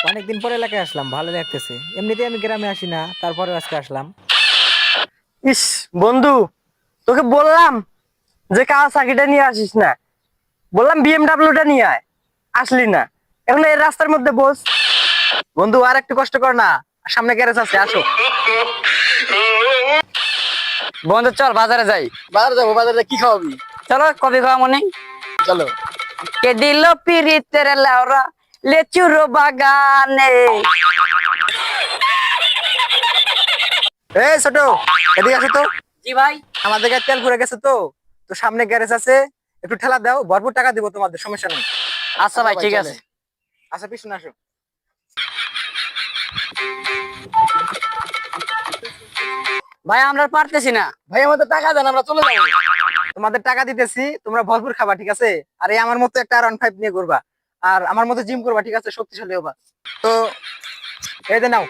অনেকদিন পরে এলাকায় আসলাম, ভালো লাগতেছে। এমনিতেই আমি গ্রামে আসি না, তারপরে আজকে আসলাম। ইস বন্ধু, তোকে বললাম যে কাওয়াসাকিটা নিয়ে আসিস না, বললাম বিএমডাব্লিউটা নিয়ে আয়, আসলি না। এখন এই রাস্তার মধ্যে বস। বন্ধু আর একটু কষ্ট কর না, সামনে গ্যারেজ আছে, আসো। বন্ধু চল বাজারে যাই। বাজারে যাবো, বাজারে কি খাওয়াবি? চলো কফি খাওয়া মনে। চলো। কে দিল পিরিতের লাউরা লেচুর বাগানে। এই ছোট, এদিকে আসো তো। জি ভাই। আমাদের গায়ে তেল ঘুরে গেছে তো, তো সামনে গ্যারেজ আছে, একটু ঠেলা দাও, ভরপুর টাকা দিব তোমাদের, সমস্যা নেই। আচ্ছা ভাই ঠিক চলে। আছে। আচ্ছা পিছনে আসো। ভাই আমরা পারতেছি না। ভাই আমাদের টাকা দেন, আমরা চলে যাবো। তোমাদের টাকা দিতেছি, তোমরা ভরপুর খাবা, ঠিক আছে? আর এই আমার মতো একটা R15 নিয়ে ঘুরবা, আর আমার মতো জিম করবা, ঠিক আছে? শক্তিশালী হবা। তো এই যে নাও।